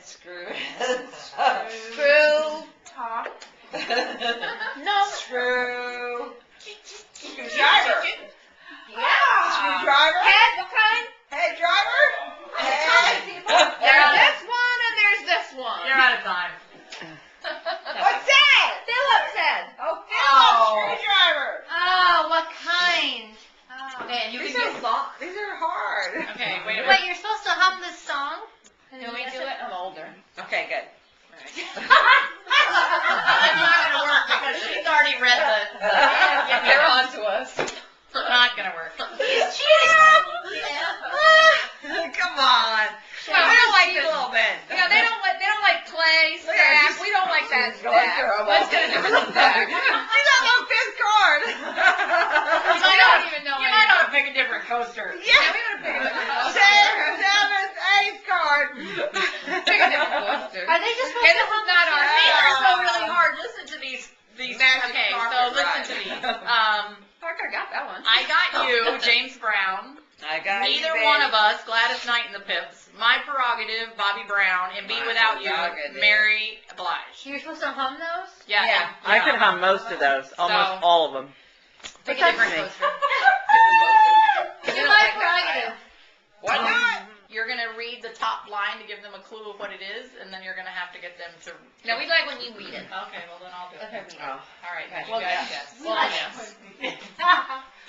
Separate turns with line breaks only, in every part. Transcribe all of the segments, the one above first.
Screw.
Screw top. No.
Screw. Screwdriver.
Yeah.
Screwdriver.
Head, what kind?
Head driver.
There's this one and there's this one.
You're out of time.
What's that?
Phillips head.
Oh, Phillips screwdriver.
Oh, what kind? Oh.
Okay, and you
These
can
are
get.
long. These are hard.
Okay, wait a minute.
Wait, you're supposed to hum this song?
Can we do it? I'm older.
Okay, good.
It's not gonna work because she's already read the
They're on to us.
not gonna work.
He's cheating.
Come on.
Well,
I don't like this little bit.
Yeah, they don't like clay,
Look at her,
staff.
she's-
We don't like that
she's
stuff.
going through them.
Let's get a different staff.
She's on the fifth card.
I don't even know
You
anymore.
might ought to pick a different coaster.
Yeah, we gotta pick a different coaster.
Seventh, eighth card.
Pick a different coaster. Are they just supposed
Okay,
to
this
hum
is not
this
our
song?
feet are so really hard. Listen to these
Magic
okay,
carpet
so listen
ride.
to these.
Fuck, I got that one.
I got you, James Brown.
I got you,
Neither
baby.
one of us, Gladys Knight and the Pips. My Prerogative, Bobby Brown, and Be
My
Without You,
Prerogative.
Mary Blige.
You're supposed to hum those?
Yeah.
Yeah.
I can hum most of those, almost
So-
all of them.
Pick a different
me.
coaster.
Do my prerogative.
Why not?
You're going to read the top line to give them a clue of what it is, and then you're going to have to get them to.
No, we like when you read it.
Okay, well then I'll do it.
Okay, read it.
Oh.
All right,
Okay.
you guys guess. Well, I guess.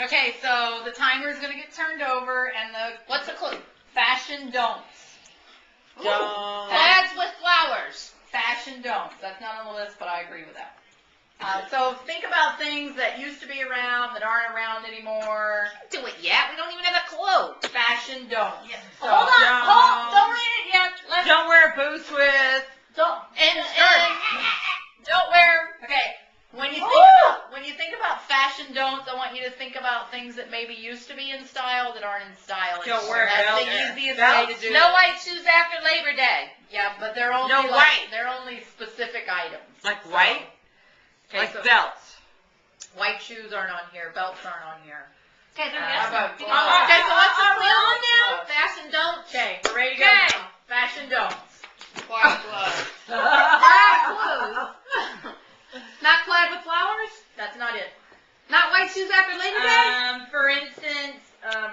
Okay, so the timer is going to get turned over, and the
What's the clue?
fashion don'ts.
Don't.
Plaids with flowers.
Fashion don'ts. That's not on the list, but I agree with that. So think about things that used to be around that aren't around anymore.
Do it yet. We don't even have a clue.
Fashion don'ts. So,
Hold on. Don't read it yet. Let's
Don't wear boots with.
don't. And
don't wear. Okay. When you think about fashion don'ts, I want you to think about things that maybe used to be in style that aren't in style
Don't
anymore.
wear
That's
belts.
the easiest
Belts?
way to do
no
it.
white shoes after Labor Day.
Yeah, but they're only
No white.
they're only specific items.
Like white?
Okay,
Like
so
belts.
white shoes aren't on here. Belts aren't on here.
Okay, they're
How about
guessing.
gloves?
Okay, so what's the clue on now? Fashion don't.
Okay, we're ready to go
Okay.
now. Fashion don'ts.
White gloves. Not plaid with flowers?
That's not it.
Not white shoes after Labor Day?
For instance,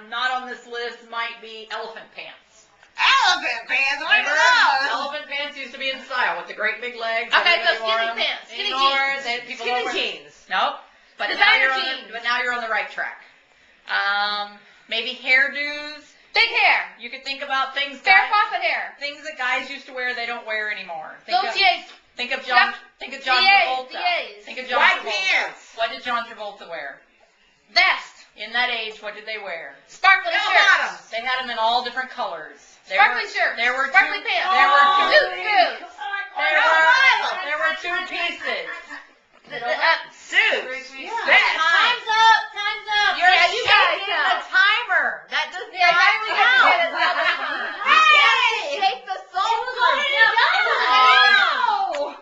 not on this list might be elephant pants.
Elephant pants. What
Remember?
are those?
Elephant pants used to be in style with the great big legs.
Okay, so
Everybody wore
skinny
them.
pants, skinny
Anymore,
jeans.
people
Skinny
don't wear-
jeans.
Nope. But now,
Designer
you're on
jeans.
but now you're on the right track. Maybe hairdos.
Big hair.
You could think about things
Fair
guys,
faucet hair.
things that guys used to wear they don't wear anymore. Think of
Gaultier's.
John. Think of John Travolta.
DAs.
Think of John
White
Travolta.
pants.
What did John Travolta wear?
Vest.
In that age, what did they wear?
Sparkly
Bell
shirt.
bottoms.
They had them in all different colors.
Sparkly shirt.
There were
Sparkly
two,
pants.
There were two.
Suit boots.
There were two pieces.
Suits.
Yeah.
Vest.
Time's up. Time's up.
You're
Yeah, you guys
shaking
know.
the timer. That doesn't
Yeah, now we
count.
gotta get it another time.
Hey!
Shake the soul.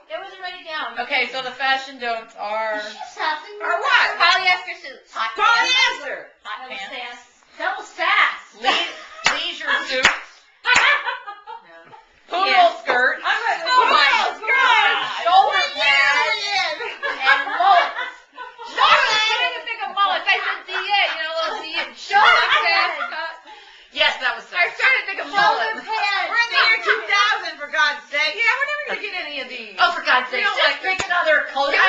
It was already down.
Okay, so the fashion don'ts are
Or what?
Polyester suits.
hot
Polyester.
hot pants,
Double sass.
leisure suits, poodle
Yeah.
skirts,
Oh my God.
shoulder pads, and mullets.
I didn't think of mullets. I said DA, little DA. Shoulder pads.
Yes, that was
I started to think of mullets.
We're in the year 2000, for God's sake.
Yeah, we're never going to get any of these.
Oh, for God's sake,
You know,
just
like-
pick another color.
Okay.